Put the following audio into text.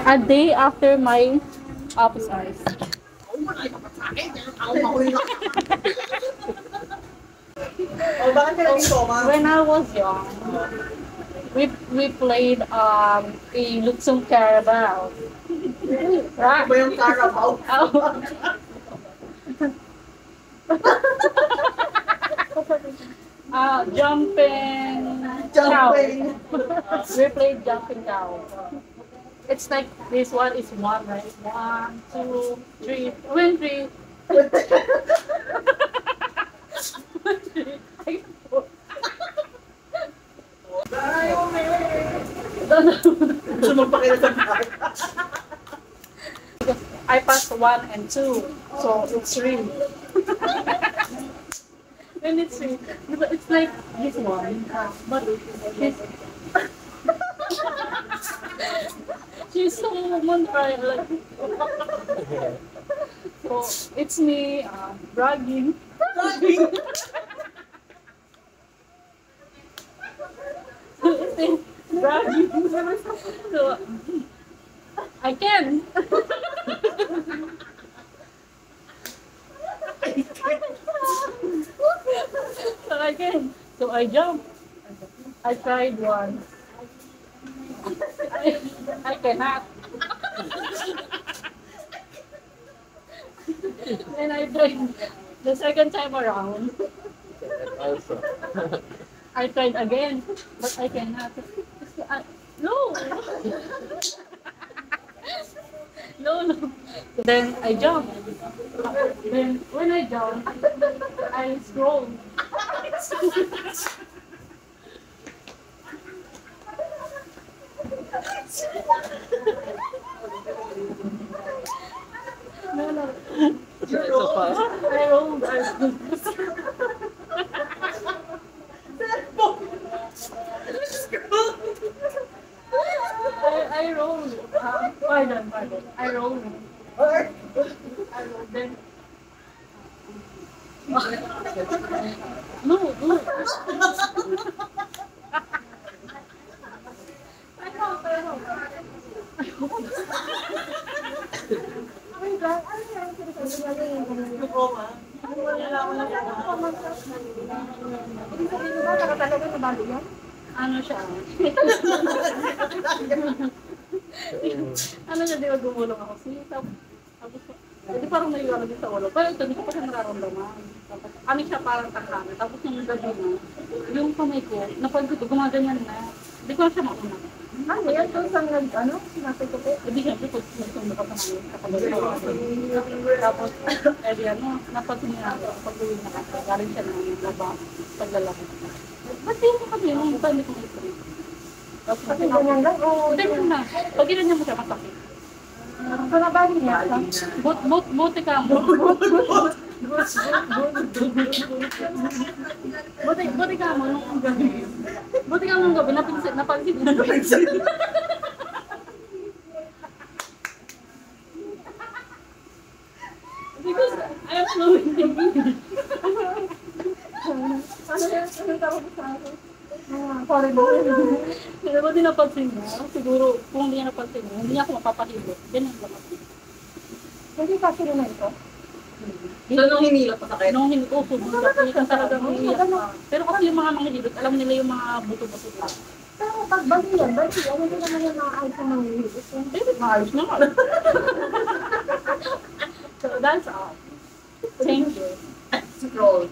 A day after my office hours. Oh, bakit ka naging coma? When I was young, we played a Lutsong Carabao. Ano ba yung Carabao? Jumping cow. We played jumping cow. It's like this one is one, right? 1, 2, 3. When three. Sunod pa kayo sa I passed 1 and 2, so it's 3. And it's 3, it's like this one, but this. She's so right, like. So it's me bragging. Bragging. So I can. So I can. So I jump. I tried one. I cannot. And I tried the second time around. Also. I tried again, but I cannot. No. No. Then I jump. Then when I jump, I scroll. No. You roll? I rolled. I rolled. Pardon. I rolled. I rolled. Then. No. coma. Wala ako ng coma. Ibig sabihin mo ba, nakatalaga sa bali yan? Ano siya? Ano siya, di ba gumulong ako? Tapos, hindi parang naiwala din sa ulo. Pero ito, hindi ko pa siya nararamdaman. Tapos, ano siya parang takana. Tapos yung gabi na, yung kamay ko, napag ko, gumaganyan na. Hindi ko siya mauna. Ano yan? So, saan nasikupi? Hindi siyempre, kung susunod ako namin kapag tapos, di ano, napansin niya ako, pag-uwi na kasi, galing siya ng laba, paglalaki. Ba't di mo kami, nung hindi ko may tapos, Kasi ganyan lang? Oo. hindi ko na. Pag ginanyan mo siya, masakit. So, nabali niya? Buti ka mo. Buti ka mo nung gabi. Buti ka mo nung gabi, napansin. Because I am flowing thinking. Ano tawag sa akin? Horrible. Kaya ba din napansin mo? Siguro, kung hindi niya napansin mo, hindi niya ako mapapahilot. Ganyan lang ako. Hindi kasi rin na ito. So, nung hinila pa sa kayo? Nung hindi ko, subukan talaga umiiyak ka. Pero kasi yung mga manghihilot, alam nila yung mga buto-buto lang. Pero pag bali yan, ano din naman yung nakaayos ng mga hihigit? Eh, maayos naman. So, that's all. Thank you. Scroll.